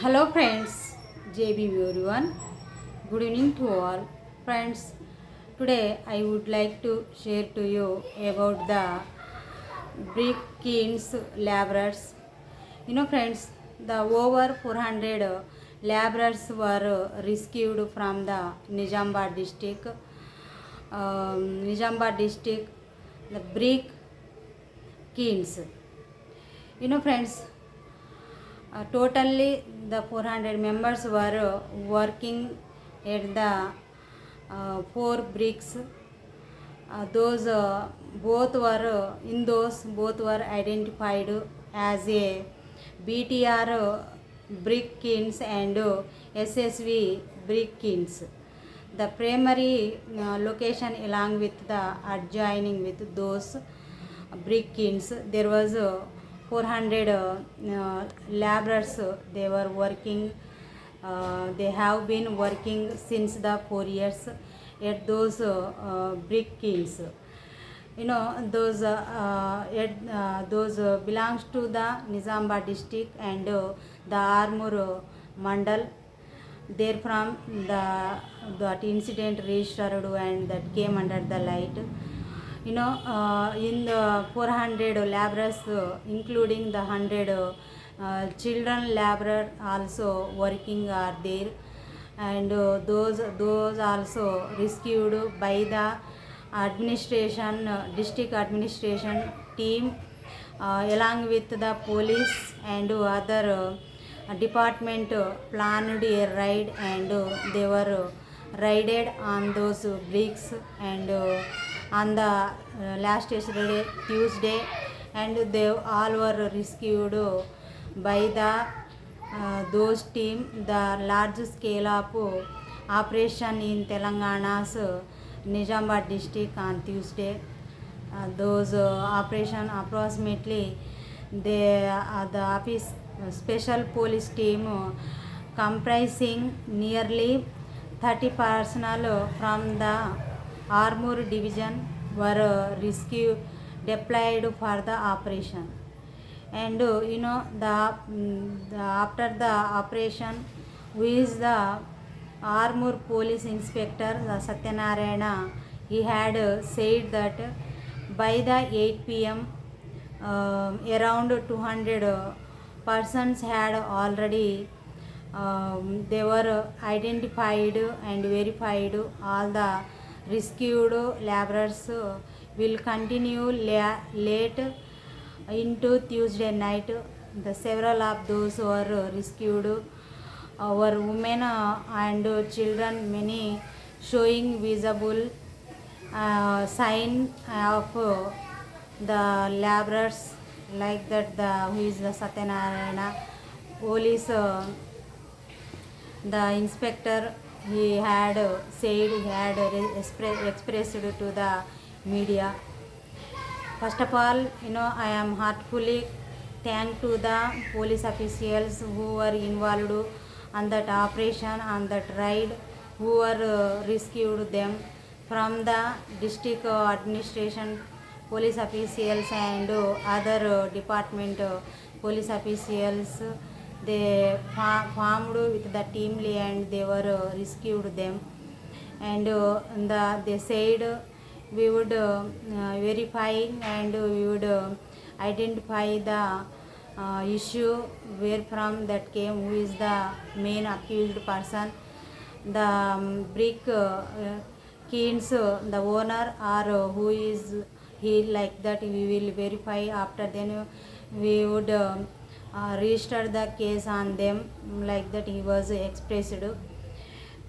Hello friends, JB everyone. Good evening to all. Friends, today I would like to share to you about the brick kilns laborers. Friends, the over 400 laborers were rescued from the Nizamabad district. The brick kilns. Friends, totally, the 400 members were working at the four bricks. Those both were in those both were identified as a BTR brick kilns and SSV brick kilns. The primary location along with the adjoining with those brick kilns, there was 400 laborers. They were working. They have been working since the 4 years at those brick kilns. Those belongs to the Nizamabad district and the Armur Mandal. Therefrom, that incident registered and that came under the light. In the 400 laborers, including the 100 children laborer also working are there, and those also rescued by the administration, district administration team, along with the police and other department planned a raid, and they were raided on those bricks and on the last yesterday Tuesday, and they all were rescued by the those team. The large scale of operation in Telangana's Nizamabad district on Tuesday. Those operation approximately the office special police team comprising nearly 30 personnel from the Armor division were rescued deployed for the operation. And after the operation, who is the Armor police inspector Satyanarayana, he had said that by the 8 p.m. Around 200 persons had already they were identified and verified. All the rescued laborers will continue late into Tuesday night. The several of those who were rescued were women and children, many showing visible sign of the laborers, like that the who is the Satyanarayana police the inspector, he had said, he had expressed to the media. First of all, I am heartfully thank to the police officials who were involved on that operation, on that raid, who were rescued them from the district administration police officials and other department police officials. They formed with the teamly and they were rescued them, and they said we would verify and we would identify the issue where from that came, who is the main accused person, the brick kilns, the owner, or who is he, like that we will verify. After then we would register the case on them, like that he was expressed.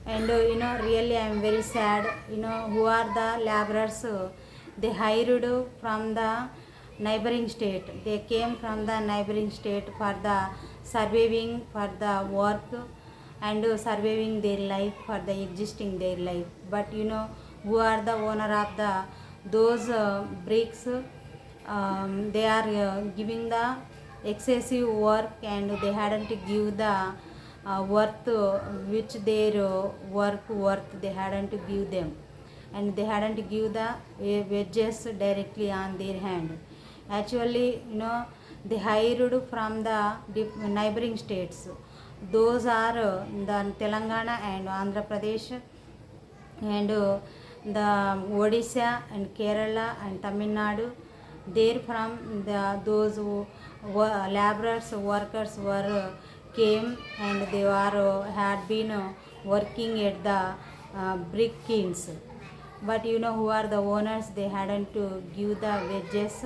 And really I am very sad. Who are the laborers? They hired from the neighboring state. They came from the neighboring state for the surviving, for the work and surviving their life, for the existing their life. But who are the owner of the those bricks? They are giving the excessive work, and they hadn't give the worth which their worth they hadn't give them, and they hadn't give the wages directly on their hand. Actually, they hired from the neighboring states. Those are the Telangana and Andhra Pradesh, and the Odisha and Kerala and Tamil Nadu. There from those laborers workers were came, and they were had been working at the brick kilns. But you know who are the owners? They hadn't to give the wages.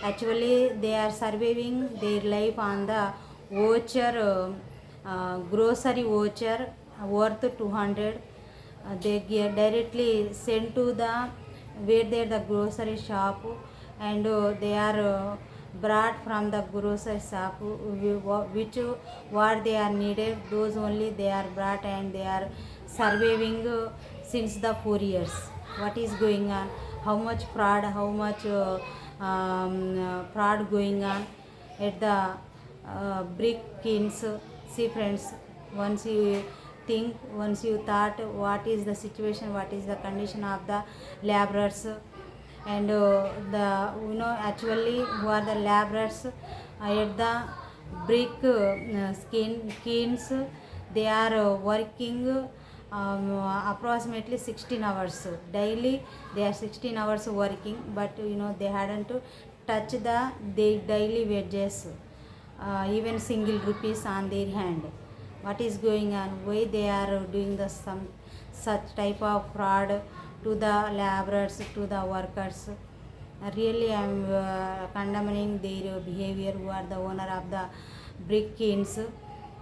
Actually they are surviving their life on the voucher, grocery voucher worth 200. They get directly sent to the where there the grocery shop, and they are brought from the grocery shop, which what they are needed, those only they are brought, and they are surviving since the 4 years. What is going on? How much fraud, how much fraud going on at the brick kilns? See friends, once you think, once you thought what is the situation, what is the condition of the laborers, and the actually who are the laborers at the brick kilns. They are working approximately 16 hours daily. They are 16 hours working, but they hadn't to touch the daily wages, even single rupees on their hand. What is going on? Why they are doing the some such type of fraud to the laborers, to the workers? Really I am condemning their behavior, who are the owner of the brick kilns.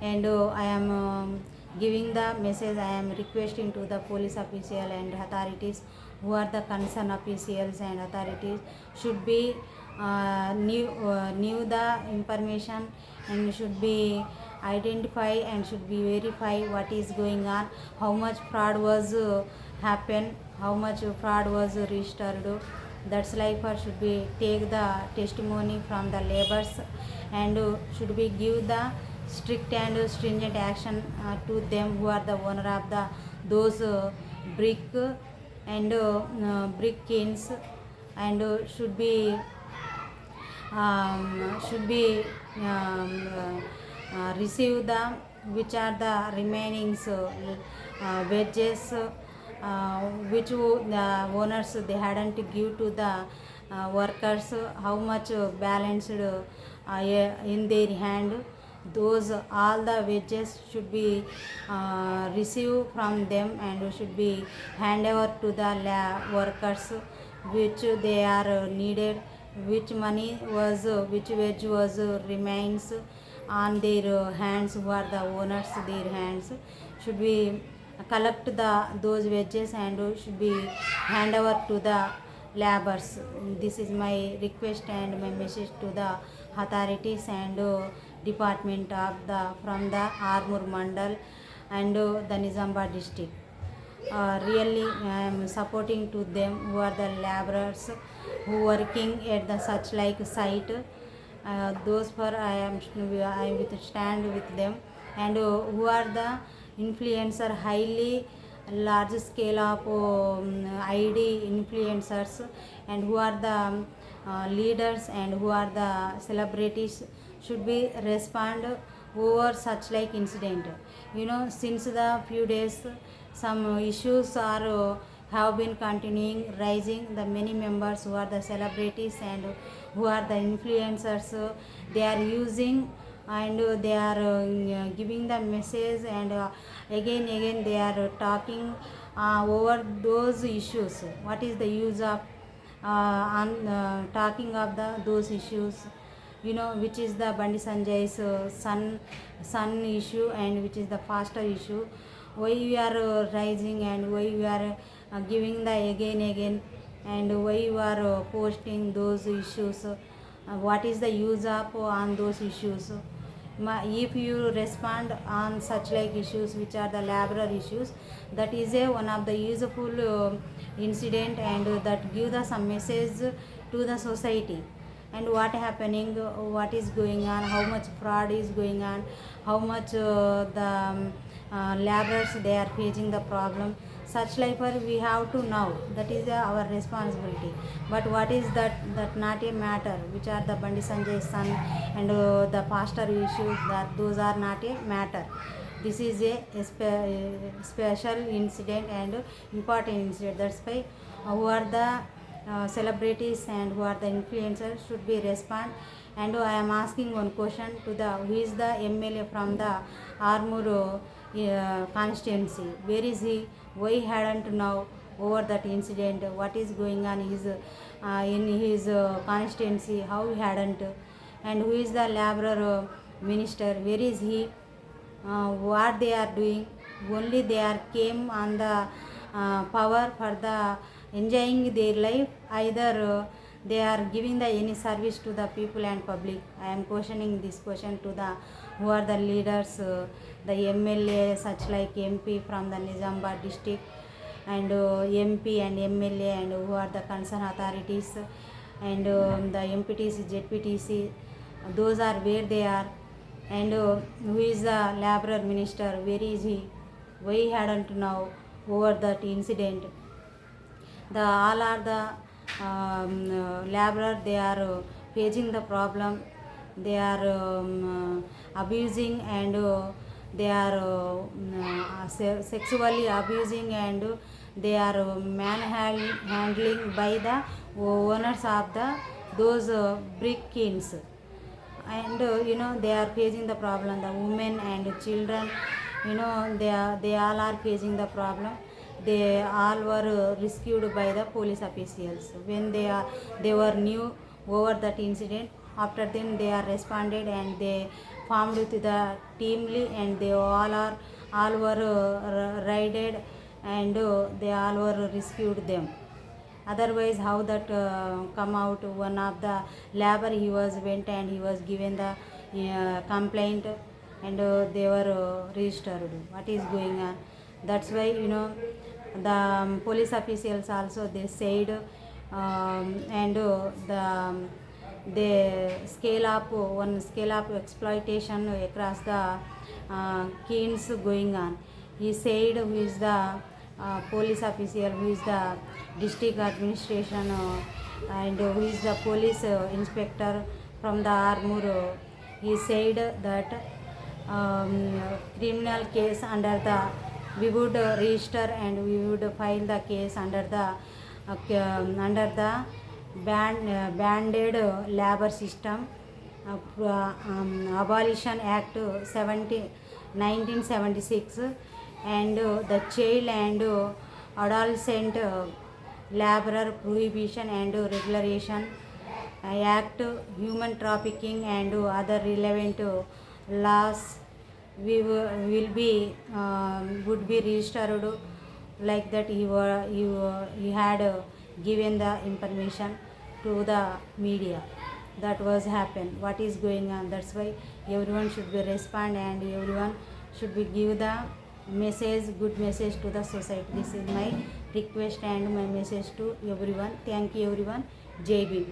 And I am giving the message, I am requesting to the police official and authorities, who are the concerned officials and authorities, should be knew the information, and should be identify and should be verify what is going on, how much fraud was happened, how much fraud was registered. That's like should be take the testimony from the laborers, and should be give the strict and stringent action to them, who are the owner of the those brick and brick kilns, and should be receive the which are the remaining wages, which the owners they hadn't give to the workers, how much balanced in their hand. Those all the wages should be received from them, and should be hand over to the workers, which they are needed, which money was which wage was remains on their hands, who are the owners, their hands should be collect those wages, and should be hand over to the laborers. This is my request and my message to the authorities and department of the from the Armur Mandal and the Nizamabad district. Really I am supporting to them, who are the laborers who working at the such like site. Those for I will stand with them, and who are the influencer, highly large scale of ID influencers, and who are the leaders, and who are the celebrities, should be respond over such like incident. Since the few days some issues are have been continuing rising. The many members who are the celebrities and who are the influencers, they are using, and they are giving the message, and again they are talking over those issues. What is the use of on talking of those issues? Which is the Bandi Sanjay's son issue, and which is the faster issue. Why you are rising, and why you are giving the again, and why you are posting those issues? What is the use of on those issues? If you respond on such like issues, which are the laborer issues, that is one of the useful incident, and that give the some message to the society. and what happening, what is going on, how much fraud is going on, how much the laborers they are facing the problem. Such like we have to know, that is our responsibility. But what is that not a matter, which are the Bandi Sanjay son and the pastor issues, that those are not a matter. This is a special incident and important incident. That's why who are the celebrities and who are the influencers should be respond. And I am asking one question to the who is the MLA from the Armour constituency. Where is he? Why hadn't know over that incident? What is going on in his constituency? How he hadn't? And who is the laborer minister? Where is he? What they are doing? Only they are came on the power for the enjoying their life, either they are giving the any service to the people and public. I am questioning this question to the who are the leaders, the MLA such like MP from the Nizamabad district, and MP and MLA, and who are the concerned authorities, and the MPTC, ZPTC, those are where they are. And who is the laborer minister? Where is he? Why he hadn't know over that incident? The all are the laborer, they are facing the problem. They are abusing, and they are sexually abusing, and they are manhandling by the owners of the those brick kilns. And they are facing the problem, the women and children, they all are facing the problem. They all were rescued by the police officials when they were new over that incident. After then they are responded, and they formed with the teamly, and they all were raided, and they all were rescued them. Otherwise how that come out? One of the labor, he was went and he was given the complaint, and they were registered. What is going on? That's why the police officials also they said, and the scale up one scale up exploitation across the kilns going on. He said who is the police official, who is the district administration, and who is the police inspector from the Armour. He said that criminal case under the we would register, and we would file the case under the banded labor system abolition act 1976, and the child and adolescent laborer prohibition and regulation act, human trafficking, and other relevant laws will be would be registered. Like that he had given the information to the media. That was happen. What is going on? That's why everyone should be respond, and everyone should be give the message, good message to the society. This is my request and my message to everyone. Thank you everyone. Jai Bhim.